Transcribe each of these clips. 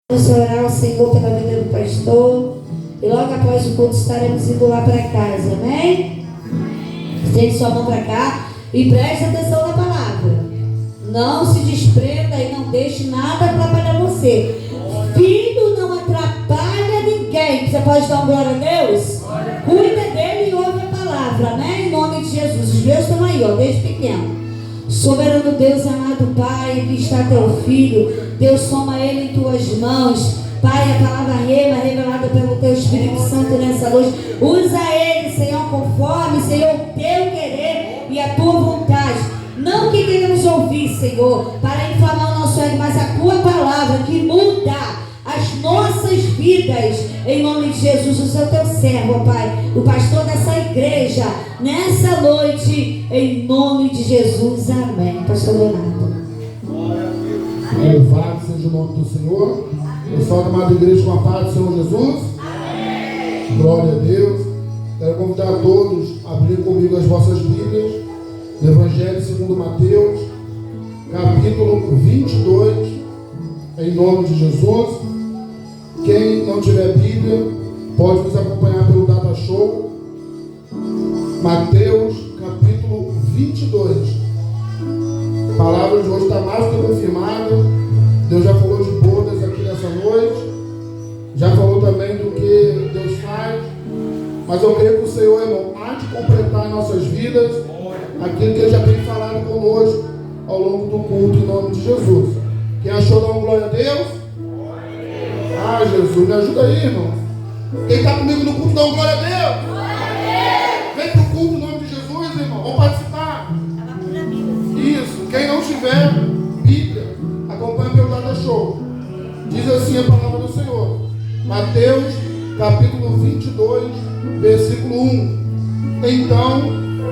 Vamos orar ao Senhor pela vida do pastor. E logo após o culto estaremos indo lá para casa, amém? Estende sua mão para cá e preste atenção na palavra. Não se desprenda e não deixe nada atrapalhar você. Filho não atrapalha ninguém. Você pode dar uma glória a Deus? Cuida dele e ouve a palavra, amém? Em nome de Jesus. Os meus estão aí, ó, desde pequeno. Soberano Deus, amado Pai, que está teu Filho, Deus, toma ele em tuas mãos. Pai, a palavra revelada pelo teu Espírito Santo nessa noite, usa ele, Senhor, conforme, Senhor, o teu querer e a tua vontade. Não que queremos ouvir, Senhor, para inflamar o nosso ego, mas a tua palavra que muda as nossas vidas, em nome de Jesus. O seu teu servo, Pai, o pastor dessa igreja, nessa noite, em nome de Jesus, amém. Pastor Leonardo. Louvado seja o nome do Senhor. Pessoal da amada igreja, com a paz do Senhor Jesus. Amém. Glória a Deus. Quero convidar a todos a abrir comigo as vossas Bíblias no Evangelho segundo Mateus, capítulo 22, em nome de Jesus. Quem não tiver Bíblia, pode nos acompanhar pelo Data Show. Mateus, capítulo 22. A palavra de hoje está mais do que confirmada. Deus já falou de bodas aqui nessa noite. Já falou também do que Deus faz. Mas eu creio que o Senhor, irmão, há de completar em nossas vidas aquilo que Ele já tem falado conosco ao longo do culto, em nome de Jesus. Quem achou, dá uma glória a Deus? Ah, Jesus, me ajuda aí, irmão. Quem está comigo no culto, dá uma glória a Deus. Vem para o culto em nome de Jesus, irmão. Vamos participar. Isso. Quem não tiver Bíblia, acompanha pelo Data Show. Diz assim a palavra do Senhor. Mateus, capítulo 22, versículo 1. Então,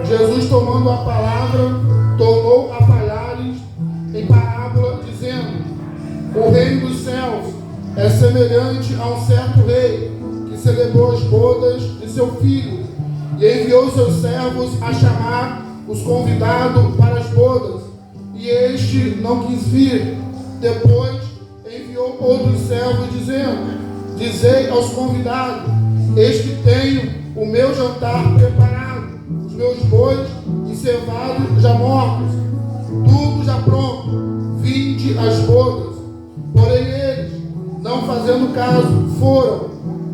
Jesus, tomando a palavra, tornou a falar-lhes em parábola, dizendo: o reino dos céus é semelhante a um certo rei que celebrou as bodas de seu filho e enviou seus servos a chamar os convidados para as bodas. E este não quis vir. Depois enviou outros servos, dizendo: dizei aos convidados: eis que tenho o meu jantar preparado, os meus bois e cevados já mortos, tudo já pronto, vinde às bodas. Porém eles, não fazendo caso, foram,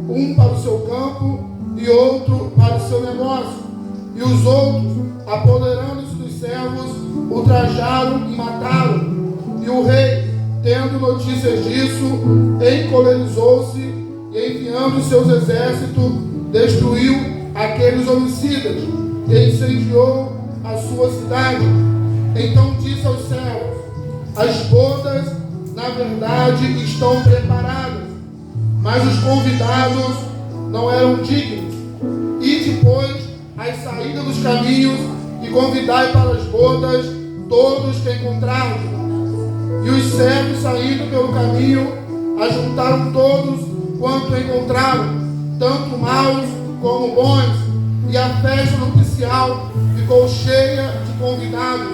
um para o seu campo e outro para o seu negócio. E os outros, apoderando-se dos servos, ultrajaram e mataram. E o rei, tendo notícias disso, encolerizou-se e, enviando seus exércitos, destruiu aqueles homicidas e incendiou a sua cidade. Então disse aos servos: as bodas, na verdade, estão preparadas, mas os convidados não eram dignos. E depois, às saídas dos caminhos, e convidai para as bodas todos que encontraram. E os servos, saindo pelo caminho, ajuntaram todos quanto encontraram, tanto maus como bons, e a festa nupcial ficou cheia de convidados.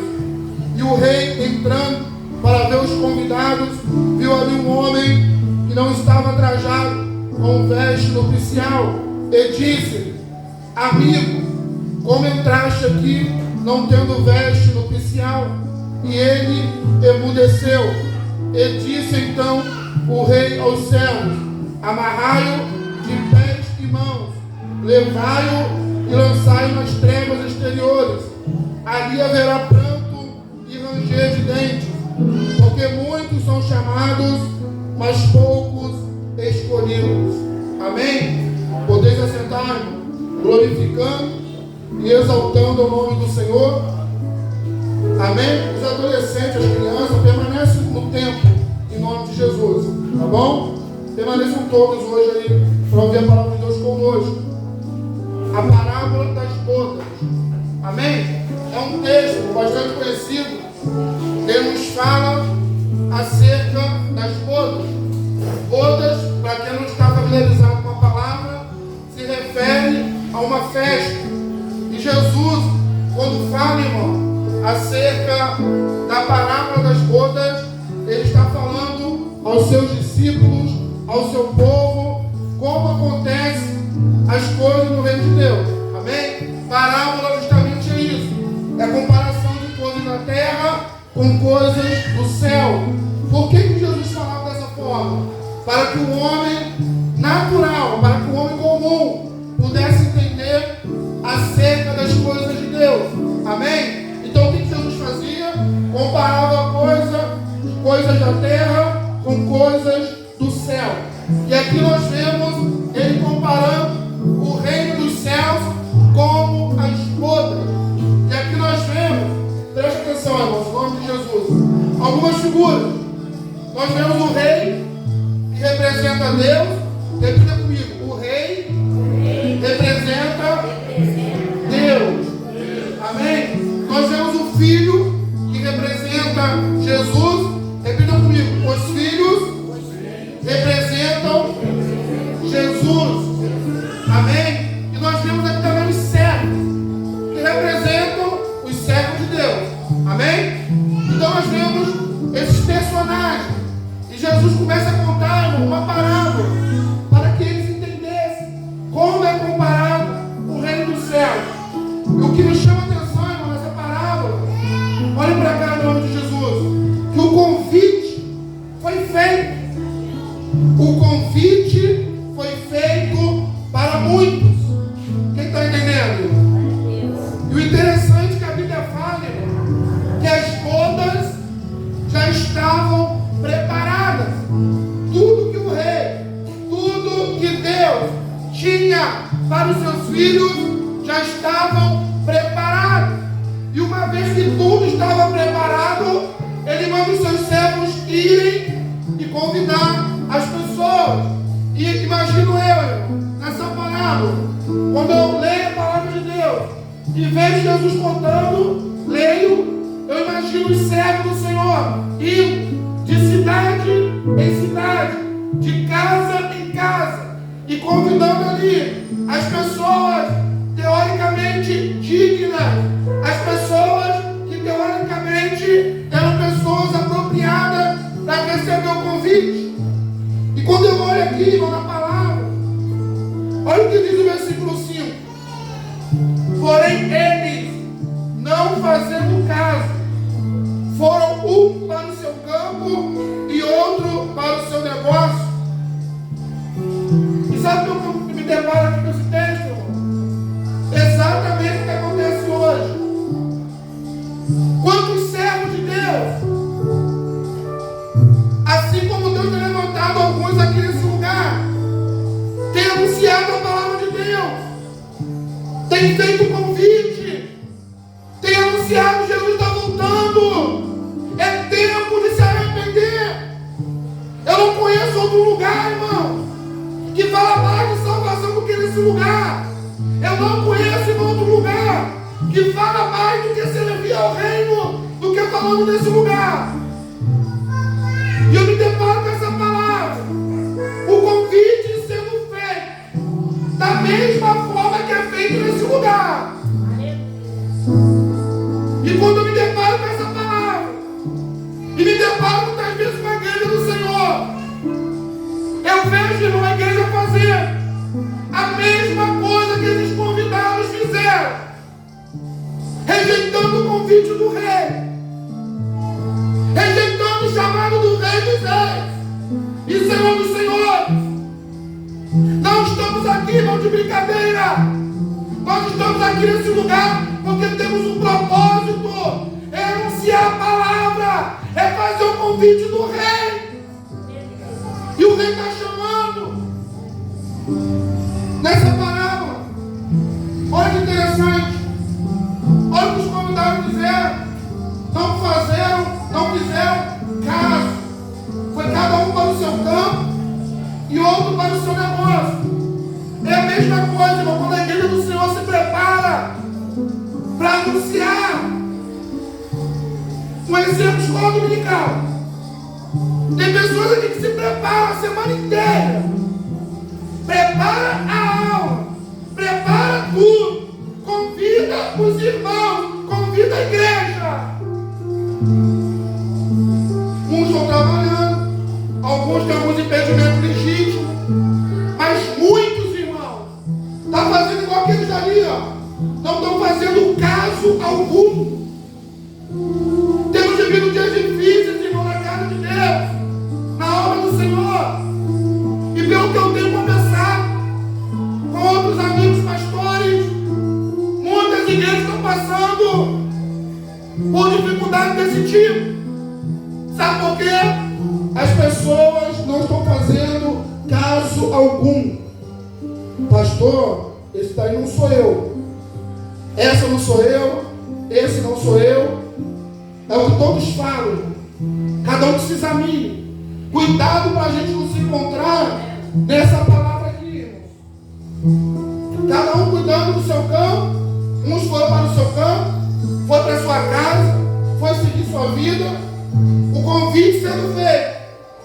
E o rei, entrando para ver os convidados, viu ali um homem que não estava trajado com veste nupcial, e disse: amigo, como entraste aqui não tendo veste nupcial? E ele emudeceu. E disse então o rei aos servos: amarrai-o de pés e mãos, levai-o e lançai-o nas trevas exteriores. Ali haverá pranto e ranger de dentes, porque muitos são chamados, mas poucos escolhidos. Amém? Podeis assentar, glorificando e exaltando o nome do Senhor. Amém? Os adolescentes, as crianças, permanecem no tempo, em nome de Jesus. Tá bom? Permaneçam todos hoje aí para ouvir a palavra de Deus conosco. A parábola das bodas. Amém? É um texto bastante conhecido que nos fala acerca das bodas. Bodas, para quem não está familiarizado com a palavra, se refere a uma festa. E Jesus, quando fala, irmão, acerca da parábola das bodas, Ele está falando aos seus discípulos ao seu povo como acontece as coisas no reino de Deus. Amém? Parábola justamente é isso. É a comparação de coisas da terra com coisas do céu. Por que Jesus falava dessa forma? Para que o homem natural, para que o homem comum pudesse entender acerca das coisas de Deus. Amém? Então o que Jesus fazia? Comparava coisas da terra com coisas do céu. E aqui nós vemos ele comparando o reino dos céus como as bodas. E aqui nós vemos, preste atenção, irmãos, em nome de Jesus, algumas figuras. Nós vemos o rei, que representa Deus. Repita comigo: o rei representa Deus. Amém? Nós vemos o filho, que representa Jesus. Repita comigo: os filhos representam Jesus. Amém? E nós vemos aqui também os servos, que representam os servos de Deus. Amém? Então nós vemos esses personagens. E Jesus começa a contar, irmão, uma parábola, para que eles entendessem como é comparado o reino dos céus. E o que nos chama a atenção, irmão, nessa parábola, olhem para cá em nome de Jesus, que o convite foi feito. O convite foi feito para muitos. Quem está entendendo? E o interessante é que a Bíblia fala, irmão, que as bodas já estavam preparadas. Tudo que o rei, tudo que Deus tinha para os seus filhos já estavam preparados. E uma vez que tudo estava preparado, ele manda os seus servos irem e convidar as pessoas. E imagino eu, nessa parábola, quando eu leio a palavra de Deus e vejo Jesus contando, leio, eu imagino os servos do Senhor indo de cidade em cidade, de casa em casa, e convidando ali as pessoas teoricamente dignas, as pessoas que teoricamente eram pessoas apropriadas para receber o convite. E quando eu olho aqui, irmão, na palavra, olha o que diz o versículo 5. Porém eles, não fazendo caso, foram um para o seu campo e outro para o seu negócio. E sabe o que eu me deparo aqui com esse texto, irmão? Exatamente o que acontece hoje. Quantos servos de Deus, assim como Deus tem levantado alguns aqui nesse lugar, tem anunciado a palavra de Deus, tem feito o convite, tem anunciado: Jesus está voltando, é tempo de se arrepender. Eu não conheço outro lugar, irmão, que fala mais de salvação do que nesse lugar. Eu não conheço em outro lugar que fala mais do que servir ao reino do que falando nesse lugar. E eu me deparo com essa palavra, o convite sendo feito da mesma forma que é feito nesse lugar. E quando eu me deparo com essa palavra, e me deparo muitas vezes com a igreja do Senhor, eu vejo, irmão, a igreja fazer a mesma coisa que esses convidados fizeram, rejeitando o convite do rei, rejeitando o chamado do Rei dos Reis e Senhor dos Senhores. Não estamos aqui, irmão, de brincadeira. Nós estamos aqui nesse lugar porque temos um propósito: é anunciar a palavra, é fazer o convite do Rei. E o Rei está chamando. Nessa parábola, olha que interessante, olha o que os convidados fizeram. Não fizeram caso. Foi cada um para o seu campo e outro para o seu negócio. É a mesma coisa, irmão, quando a igreja do Senhor se prepara para anunciar. Um exemplo: escola dominical. Tem pessoas aqui que se preparam a semana inteira, prepara a aula, prepara tudo, convida os irmãos, convida a igreja. Uns estão trabalhando, alguns têm alguns impedimentos legítimos, algum. Temos vivido dias difíceis, irmão, na casa de Deus, na obra do Senhor. E pelo que eu tenho conversado com outros amigos pastores, muitas igrejas estão passando por dificuldade desse tipo. Sabe por quê? As pessoas não estão fazendo caso algum. Pastor, esse daí não sou eu. Essa não sou eu. Esse não sou eu. É o que todos falam. Cada um que se examine. Cuidado para a gente não se encontrar nessa palavra aqui, irmãos. Cada um cuidando do seu campo. Uns foram para o seu campo, foi para a sua casa, foi seguir sua vida. O convite sendo feito.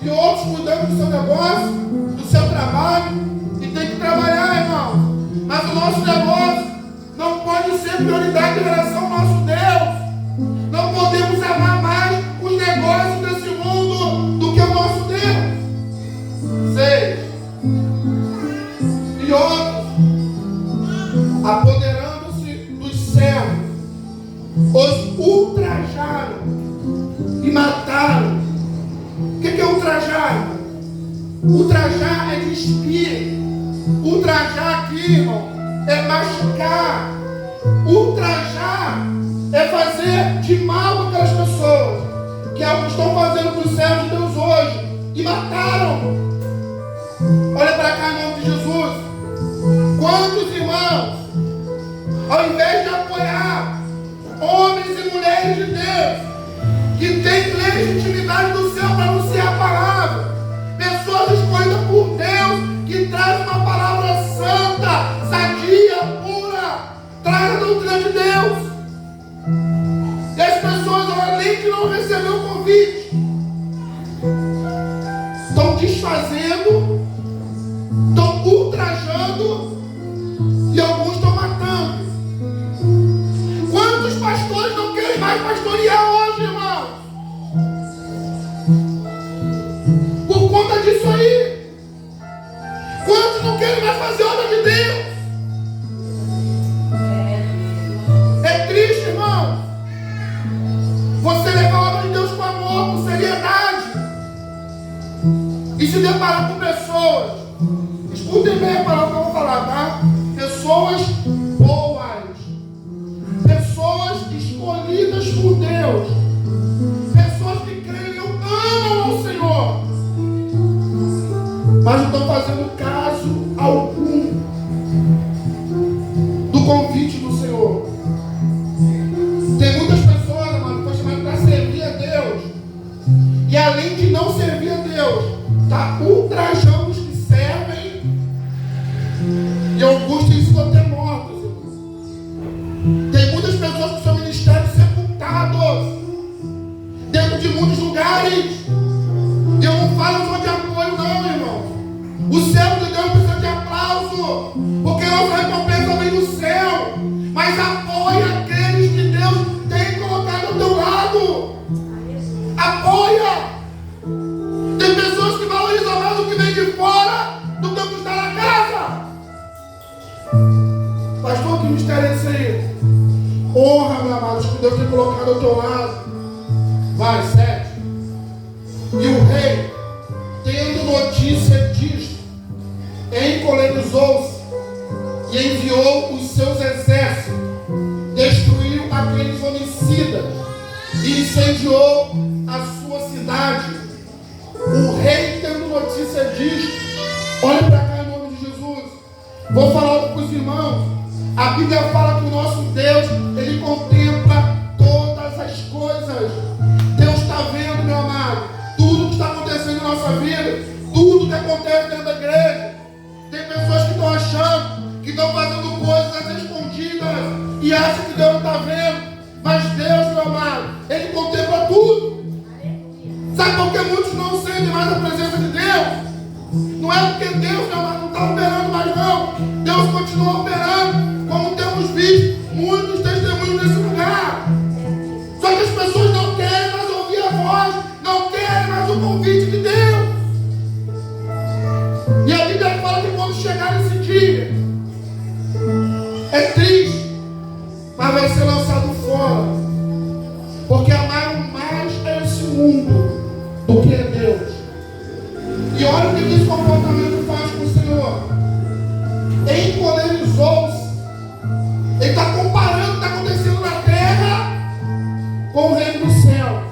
E outros cuidando do seu negócio, do seu trabalho. E tem que trabalhar, irmão. Mas o nosso negócio não pode ser prioridade em relação ao nosso Deus. Não podemos amar mais os negócios desse mundo do que o nosso Deus. 6. E outros, apoderando-se dos servos, os ultrajaram e mataram. O que é ultrajar? Ultrajar é despir. Ultrajar aqui, irmão, é machucar. Ultrajar é fazer de mal aquelas pessoas, que é o que estão fazendo com os servos de Deus hoje, e mataram. Olha para cá em nome de Jesus. Quantos irmãos, ao invés de apoiar homens e mulheres de Deus que têm legitimidade do céu para anunciar a palavra, pessoas escolhidas por Deus, que traz uma palavra santa, sadia, pura, traz a doutrina de Deus. E as pessoas, além de não receber o convite, estão desfazendo, estão ultrajando e alguns estão matando. Quantos pastores não querem mais pastorear hoje, irmão? Por conta disso aí. Quantos não querem mais fazer obra de Deus? É triste, irmão. Você levar a obra de Deus com amor, com seriedade, e se deparar com pessoas, escutem bem a palavra que eu vou falar, tá? Pessoas boas, pessoas escolhidas por Deus, pessoas que creem e amam ao Senhor, mas não estão fazendo caso algum do convite do Senhor. Tem muitas pessoas, mano, que estão chamadas para servir a Deus, e além de não servir a Deus, está ultrajando os que servem, e alguns têm sido até mortos, irmão. Tem muitas pessoas com seu ministério sepultados dentro de muitos lugares. E eu não falo só de apoio, não, irmão. O céu de Deus precisa de aplauso, porque nossa recompensa vem do céu. Mas apoia aqueles que Deus tem colocado ao teu lado. Apoia. Tem pessoas que valorizam mais o que vem de fora do que o que está na casa. Pastor, que mistério é esse aí? Honra, meu amado, que Deus tem colocado ao teu lado. Vai, 7. E o rei, tendo notícia disto, encolerizou-se e enviou os seus exércitos, destruiu aqueles homicidas e incendiou a sua cidade. O rei, tendo notícia disto, olha para cá em nome de Jesus. Vou falar algo para os irmãos. A Bíblia fala que o nosso Deus, Ele contempla todas as coisas. Deus está vendo, meu amado, tudo que está acontecendo em nossa vida, tudo que acontece dentro da igreja. Tem pessoas que estão achando que estão fazendo coisas escondidas e acham que Deus não está vendo. Mas Deus, meu amado, Ele contempla tudo. Sabe por que muitos não sentem mais a presença de Deus? Não é porque Deus, meu amado, não está operando mais, não. Deus continua operando, como temos visto muitos testemunhos nesse lugar. Só que as pessoas não querem mais ouvir a voz, não querem mais o convite de Deus. E a Bíblia fala que quando chegar esse dia, é triste, mas vai ser lançado fora Olha o que esse comportamento faz com o Senhor. Encolerizou-se. Ele está comparando o que está acontecendo na terra com o reino do céu.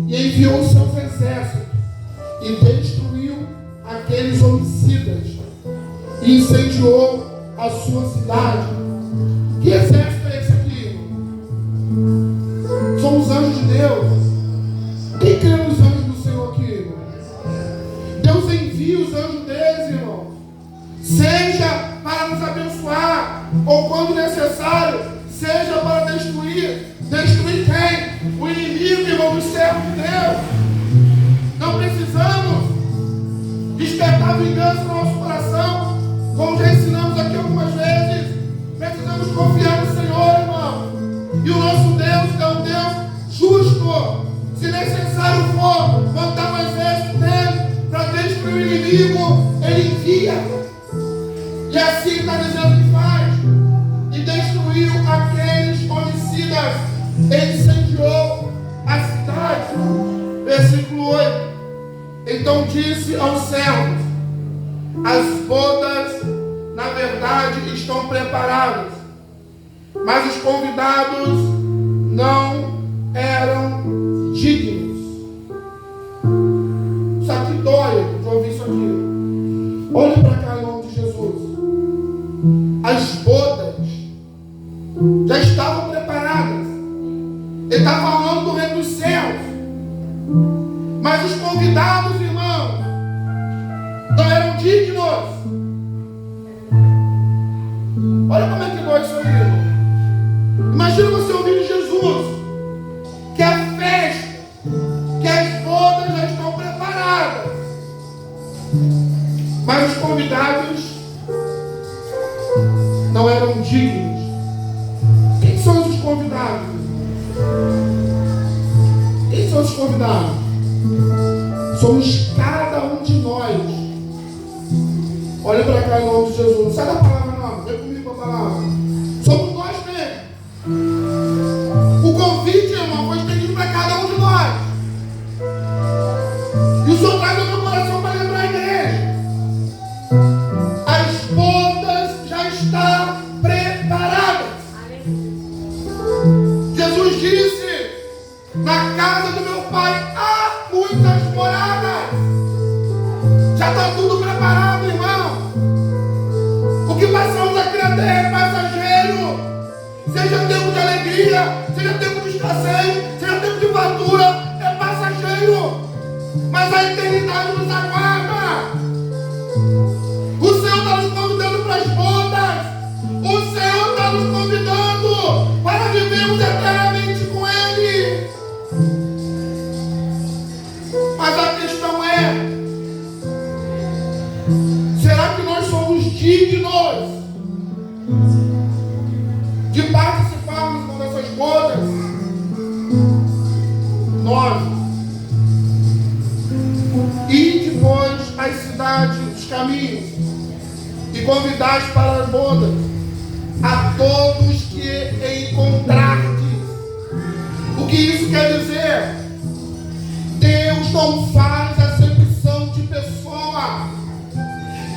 E enviou os seus exércitos e destruiu aqueles homicidas e incendiou a sua cidade. Que exército é esse aqui, irmão? São os anjos de Deus. Quem crê nos anjos do Senhor aqui, irmão? Deus envia os anjos deles, irmão, seja para nos abençoar, ou quando necessário, seja para destruir. Destruir quem? O inimigo, irmão, do servo de Deus. Não precisamos despertar vingança no nosso coração, como já ensinamos aqui algumas vezes. Precisamos confiar no Senhor, irmão. E o nosso Deus é um Deus justo. Se necessário for mandar um exército dele para destruir o inimigo, ele envia. E assim está dizendo que faz. E destruiu aqueles homicidas. Ele incendiou a cidade. Versículo 8. Então disse aos servos: as bodas, na verdade, estão preparadas, mas os convidados não eram dignos. Isso aqui dói, de ouvir isso aqui. Olhe para cá em nome de Jesus. As bodas já estavam preparadas. Ele está falando do reino dos céus. Mas os convidados, irmãos, não eram dignos. Olha como é que dói isso aí, irmão. Imagina você ouvir de Jesus que a festa, que as bodas já estão preparadas, mas os convidados não eram dignos. Quem são os convidados? Quem são os convidados? Somos cada um de nós. Olha para cá em nome de Jesus. Não sai da palavra não. Vem comigo com a palavra. Somos nós mesmo. O convite, irmão, foi estendido para cada um de nós. E o Senhor traz no meu coração para lembrar a igreja. As bodas já estão preparadas. Jesus disse: na casa do meu pai há muitas moradas. Já está tudo preparado, irmão. O que passamos aqui na terra é passageiro. Seja tempo de alegria, seja tempo de escassez, seja tempo de fartura, é passageiro. Mas a eternidade nos aguarda. O Senhor está nos convidando para as bodas. O Senhor está nos convidando para vivermos eternamente com Ele. Mas a questão é: será que nós somos dignos de participarmos dessas bodas? Nós. E depois as cidades dos caminhos e convidais para as bodas a todos que encontrardes. O que isso quer dizer? Deus não faz acepção de pessoa.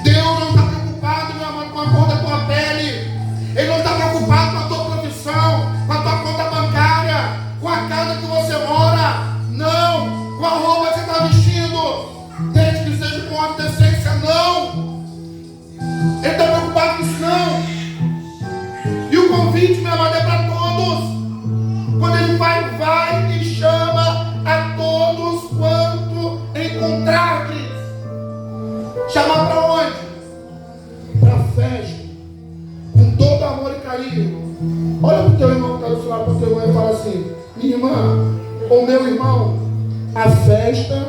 Deus não está preocupado, meu amado, com a cor da tua pele. Ele não está preocupado com a tua profissão, com a tua conta bancária, com a casa que você mora. Não, com a roupa que você está vestindo, desde que seja com a decência. Não. Ele está preocupado com isso, não. E o convite, meu amado, é para todos. Quando ele vai e chama a todos quanto encontrardes. Chamar para onde? Para a festa, com todo amor e carinho. Olha para o teu irmão que está do seu lado, para o teu irmão, e fala assim: minha irmã ou meu irmão, a festa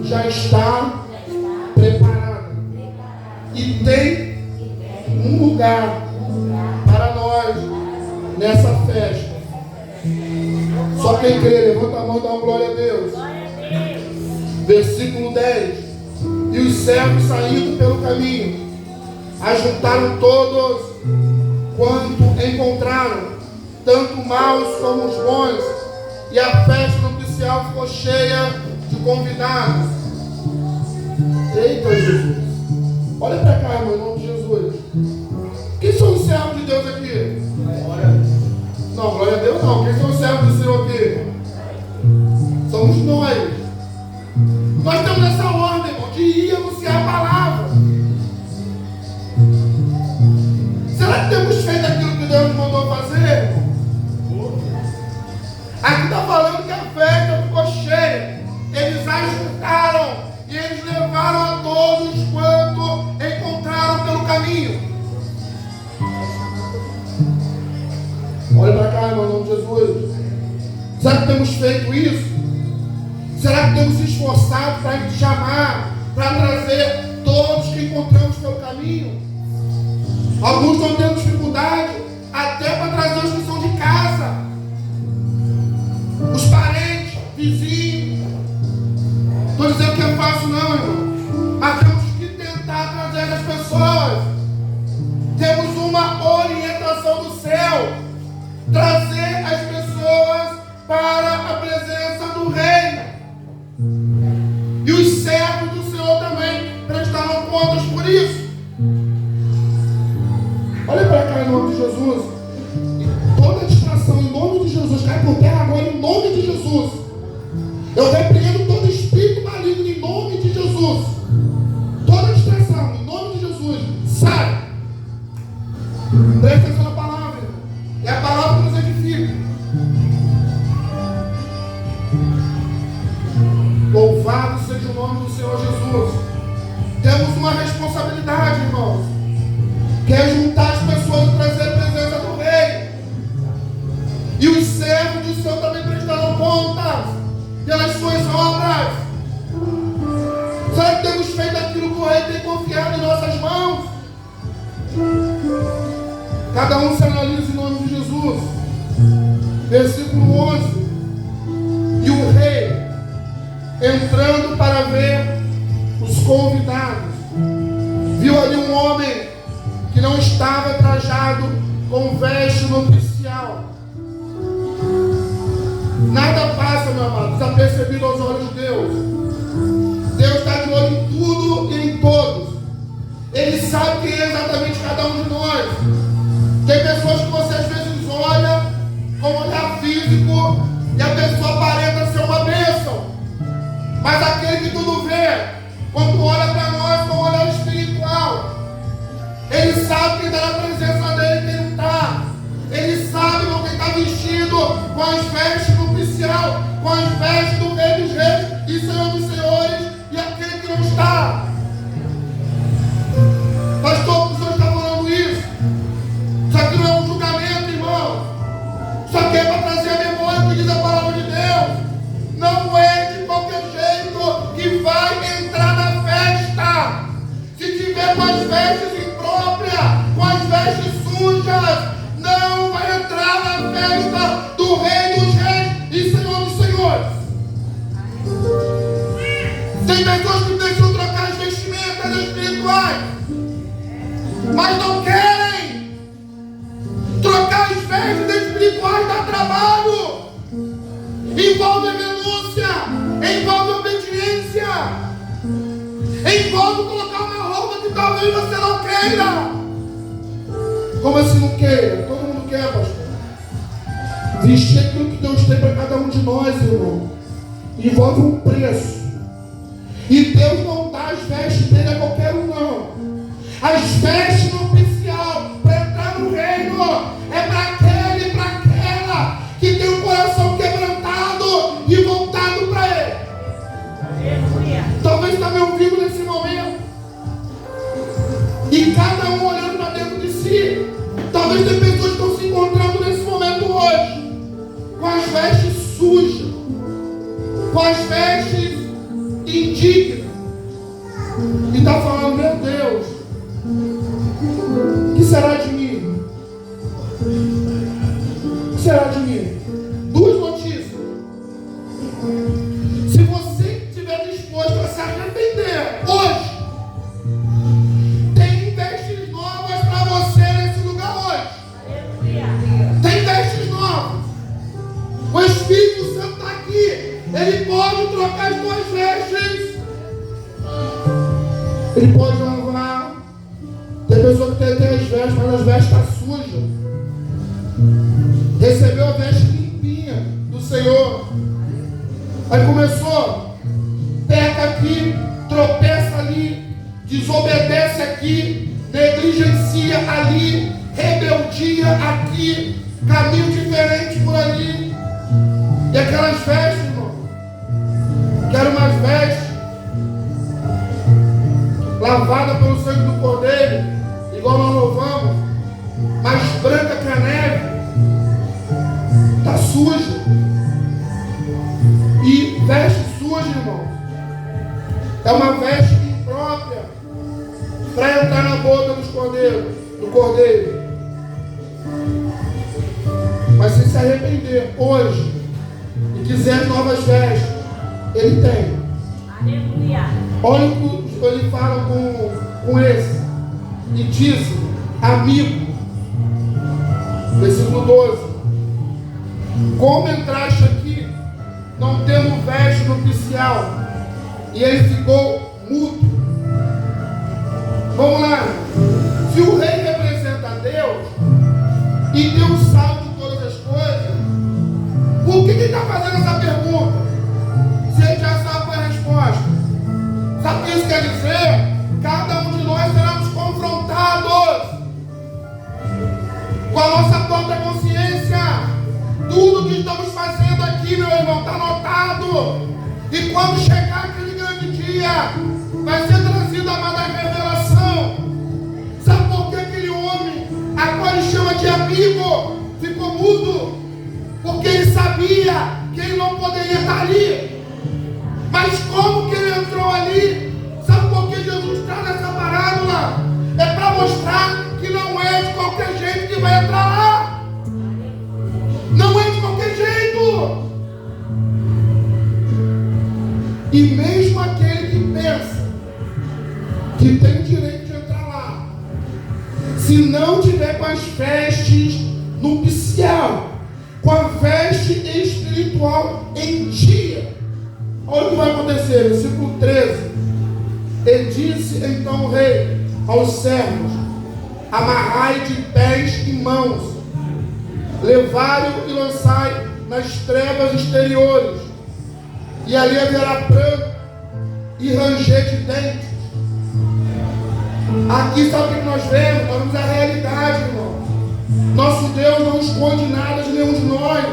já está preparada e tem um lugar para nós nessa festa. Só quem crê, levanta a mão e dá uma glória a Deus. Versículo 10. E os servos saindo pelo caminho, ajuntaram todos quanto encontraram, tanto maus como os bons, e a festa nupcial ficou cheia de convidados. Eita, Jesus. Olha para cá, irmão, em nome de Jesus. Quem são os servos de Deus aqui? Não, glória a Deus não. Quem são os servos do Senhor aqui? Somos nós. Nós temos essa ordem, irmão, de ir anunciar a palavra. Será que temos feito aquilo que Deus nos mandou fazer? Aqui está falando que a festa ficou cheia. Eles ajuntaram e eles levaram a todos quanto encontraram pelo caminho. Olha para cá, irmão, em nome de Jesus. Será que temos feito isso? Será que temos se esforçado para chamar, para trazer todos que encontramos pelo caminho? Alguns estão tendo dificuldade até para trazer os que são de casa, os parentes, vizinhos. Estou dizendo que é fácil não, irmão, mas temos que tentar trazer as pessoas. Temos uma orientação do céu, trazer as pessoas para a presença do Rei. E os servos do Senhor também prestaram contas por isso. Olha para cá em nome de Jesus. E toda distração em nome de Jesus cai por terra agora em nome de Jesus. Eu repreendo todo espírito maligno em nome de Jesus. Toda distração em nome de Jesus sai. Presta atenção na palavra. É a palavra que nos edifica. Louvado seja o nome do Senhor Jesus. Temos uma responsabilidade, irmãos, que é juntar as pessoas e trazer a presença do Rei. E os servos do Senhor também prestarão contas pelas suas obras. Será que temos feito aquilo que o Rei tem confiado em nossas mãos? Cada um se analisa em nome de Jesus. Versículo 11. E o Rei, entrando para ver os convidados, viu ali um homem que não estava trajado com veste nupcial. Nada passa, meu amado, desapercebido aos olhos de Deus. Deus está de olho em tudo e em todos. Ele sabe quem é exatamente cada um de nós. Tem pessoas que você às vezes olha com um olhar físico e a pessoa aparenta ser uma bênção. Mas aquele que tudo vê, quando olha para nós com um olhar espiritual, ele sabe quem está na presença dele e quem não está. Ele sabe quem está vestido com as vestes nupcial, com as vestes do Rei dos Reis e Senhor dos Senhores, e aquele que não está. Pastor, o senhor está falando isso? Isso aqui não é um julgamento, irmão. Isso aqui é para trazer a memória que diz a palavra de Deus. Não é de qualquer jeito que vai entrar na festa. Se tiver com as vestes impróprias, com as vestes sujas, não vai entrar na festa do Rei dos Reis e Senhor dos Senhores. Tem pessoas que precisam trocar as vestimentas espirituais, mas não querem. Trocar as vestes espirituais dá trabalho. Envolve renúncia, envolve obediência, envolve colocar uma roupa que talvez você não queira. Como assim não queira? Todo mundo quer, pastor. Vestir aquilo que Deus tem para cada um de nós, irmão, envolve um preço. E Deus não dá as vestes dele a qualquer um, não. As vestes nupcial para entrar no reino é para aquele e para aquela que tem o coração quebrantado e voltado para ele. Talvez está me ouvindo nesse momento e cada um olhando para dentro de si. Talvez tem pessoas que estão se encontrando nesse momento hoje com as vestes sujas, com as vestes indignas, e está falando: meu Deus, o que será de mim? O que será de mim? Duas notícias. Se você estiver disposto a se arrepender hoje, tem vestes Ele pode lavar. Tem pessoa que tem até as vestes, mas as vestes estão sujas. Recebeu a veste limpinha do Senhor. Aí começou, peca aqui, tropeça ali, desobedece aqui, negligencia ali, rebeldia aqui, caminho diferente por ali. E aquelas vestes, irmão, quero mais vestes, lavada pelo sangue do Cordeiro, igual nós louvamos, mais branca que a neve, está suja. E veste suja, irmão, é uma veste imprópria para entrar na boca do Cordeiro. Mas se se arrepender hoje e quiser novas vestes, ele tem. Aleluia. Olha o que ele fala com esse. E diz, amigo, versículo 12: como entraste aqui, não tendo veste nupcial? E ele ficou mudo. Vamos lá. Se o rei representa a Deus e Deus sabe de todas as coisas, por que ele está fazendo essa pergunta? Se ele já sabe a resposta. Sabe o que isso quer dizer? Cada um de nós seremos confrontados com a nossa própria consciência. Tudo que estamos fazendo aqui, meu irmão, está anotado. E quando chegar aquele grande dia, vai ser trazida a amada revelação. Sabe por que aquele homem, a qual ele chama de amigo, ficou mudo? Porque ele sabia que ele não poderia estar ali. Mas como que ele entrou ali? Sabe por que Jesus traz essa parábola? É para mostrar que não é de qualquer jeito que vai entrar lá. Não é de qualquer jeito. E mesmo aquele que pensa que tem o direito de entrar lá, se não tiver com as vestes nupcial, com a veste espiritual em dia, olha o que vai acontecer. Versículo 13: e disse então o rei aos servos: amarrai de pés e mãos, levai-o e lançai nas trevas exteriores, e ali haverá pranto e ranger de dentes. Aqui sabe o que nós vemos? Nós vemos a realidade, irmão. Nosso Deus não esconde nada de nenhum de nós.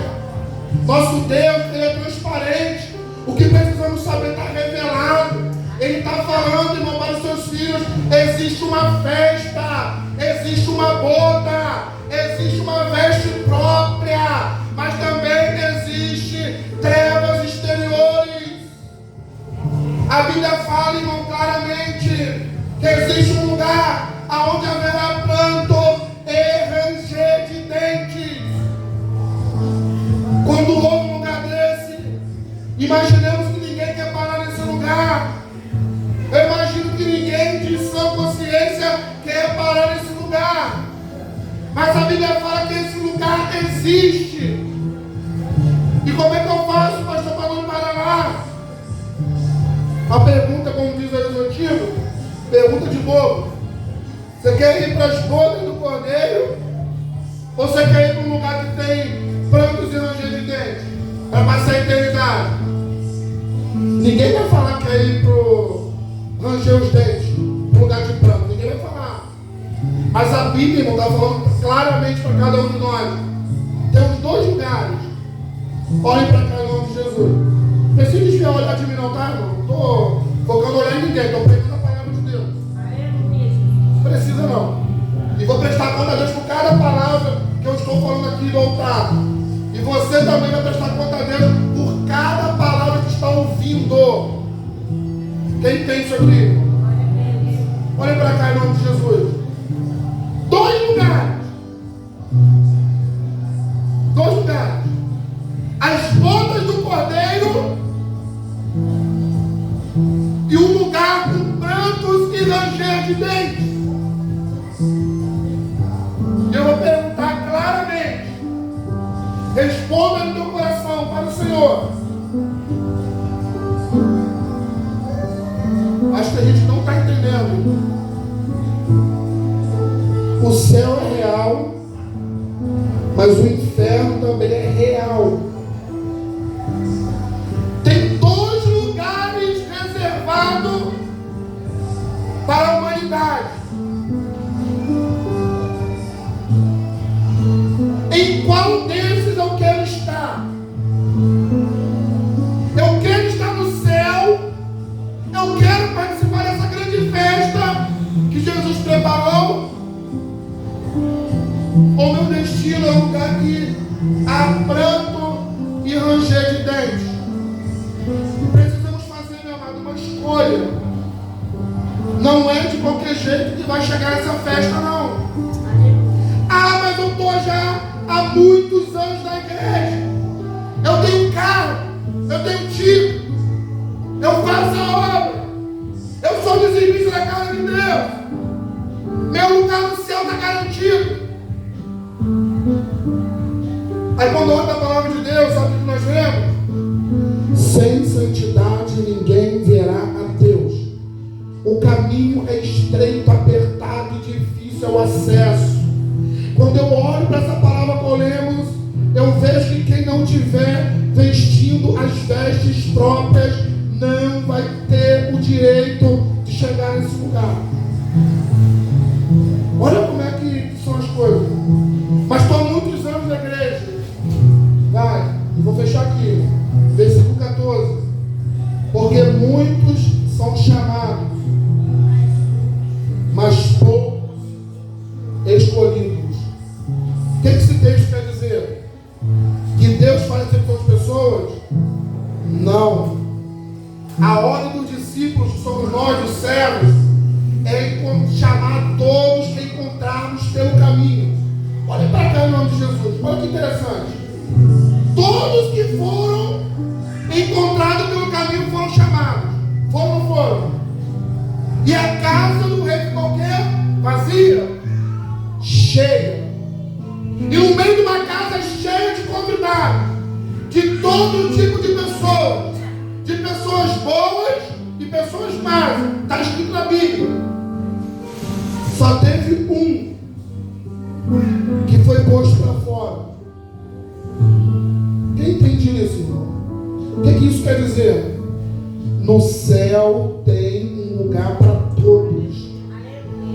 Nosso Deus, ele é transparente. O que precisamos saber está revelado. Ele está falando, irmão, para os seus filhos: existe uma festa, existe uma boda, existe uma veste própria, mas também existe trevas exteriores. A Bíblia fala, irmão, claramente que existe um lugar onde haverá pranto e ranger de dentes. Quando houve um lugar desse, imaginemos que ninguém quer parar nesse lugar. Eu imagino que ninguém de sã consciência quer parar nesse lugar. Mas a Bíblia fala que esse lugar existe. E como é que eu faço, pastor, para não parar lá? A pergunta, como diz os antigos, pergunta de bobo: você quer ir para as bodas do Cordeiro? Ou você quer ir para um lugar que tem prantos e ranger de dentes para passar a eternidade? Ninguém vai falar que quer ir para ranger os dentes, para um lugar de pranto. Ninguém vai falar. Mas a Bíblia está falando claramente para cada um de nós. Temos dois lugares. Olhem para cá em nome de Jesus. Precisa desviar o olhar de mim não, tá, irmão? Não estou focando olhar em ninguém, estou pregando a palavra de Deus. Não precisa não. E vou prestar conta a Deus por cada palavra que eu estou falando aqui do altar. E você também vai prestar conta a Deus por cada palavra que está ouvindo. Quem tem isso aqui? Olhem para cá em nome de Jesus. Dois lugares. Dois lugares. As bodas do Cordeiro e um lugar com prantos e ranger de dentes. E eu vou perguntar claramente. Responda no teu coração para o Senhor. Acho que a gente não está entendendo. destino é um lugar que há pranto e ranger de dentes. Precisamos fazer, meu amado, uma escolha. Não é de qualquer jeito que vai chegar essa festa, não. Ah, mas eu estou já há muitos anos na igreja. Eu tenho carro, eu tenho título, eu faço a obra, eu sou dizimista da casa de Deus. Meu lugar no céu está garantido. Aí quando olha a palavra de Deus, sabe o que nós vemos? Sem santidade ninguém verá a Deus. O caminho é estreito, apertado e difícil ao acesso. Quando eu olho para essa palavra que lemos, eu vejo que quem não tiver vestindo as vestes próprias não vai ter o direito de chegar nesse lugar. Olha como é que são as coisas. Mas estou há muitos anos na igreja. Vai, eu vou fechar aqui. Versículo 14. Porque muitos são chamados, mas poucos escolhidos. O que esse texto quer dizer? Que Deus faz acepção de pessoas? Não. A ordem dos discípulos, que somos nós, os servos, é chamar todos que encontrarmos pelo caminho. Olha para cá em nome de Jesus. Olha que interessante. Todos que foram encontrados pelo caminho foram chamados. Foram ou não foram? E a casa do rei ficou o quê? Vazia? Cheia. E no meio de uma casa cheia de convidados, de todo tipo de pessoas boas e pessoas más. Está escrito na Bíblia. Só teve um que foi posto para fora. Quem entende isso, irmão? O que isso quer dizer? No céu tem um lugar para todos.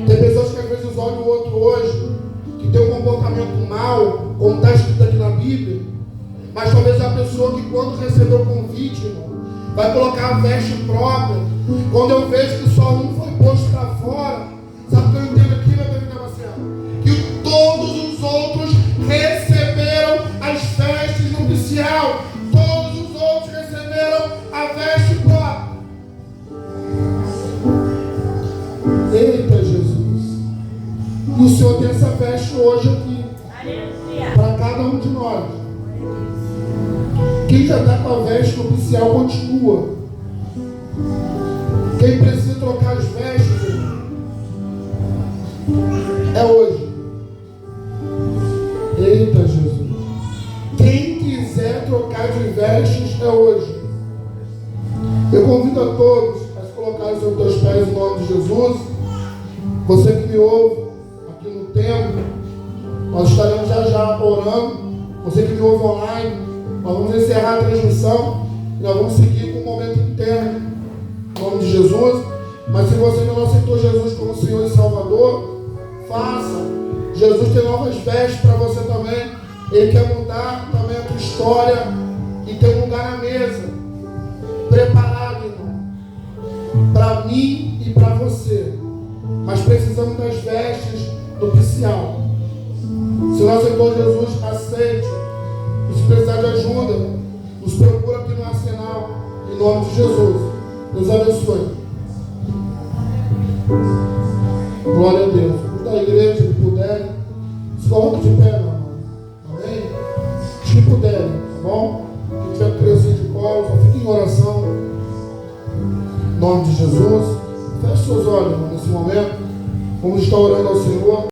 Tem pessoas que às vezes olham o outro hoje, que tem um comportamento mau, como está escrito aqui na Bíblia, mas talvez a pessoa que quando recebeu o convite, irmão, vai colocar a veste própria. Quando eu vejo que só um foi posto para fora, sabe o que eu entendo aqui, meu bem, Marcelo? Que todos os outros receberam as vestes nupcial. Todos os outros receberam a veste própria. Eita Jesus! E o Senhor tem essa veste hoje aqui. Para cada um de nós. Quem já está com a veste nupcial continua. Quem precisa trocar as vestes é hoje. Eita Jesus! Quem quiser trocar de vestes é hoje. Eu convido a todos a se colocarem sobre os teus pés em nome de Jesus. Você que me ouve aqui no templo, nós estaremos já orando. Você que me ouve online, nós vamos encerrar a transmissão e nós vamos seguir com um momento interno em nome de Jesus. Mas se você ainda não aceitou Jesus como Senhor e Salvador, faça. Jesus tem novas vestes para você também. Ele quer mudar também a tua história e ter um lugar na mesa preparado, irmão, para mim e para você. Mas precisamos das vestes nupcial. Se não aceitou Jesus, aceite. E se precisar de ajuda, nos procura aqui no Arsenal, em nome de Jesus. Deus abençoe. Glória a Deus. Os da igreja que puderem, se coloque de pé, meu irmão. Amém? Os que puderem, tá bom? Quem tiver criança de colo, só fique em oração. Em nome de Jesus. Feche seus olhos, irmão, nesse momento. Vamos estar orando ao Senhor.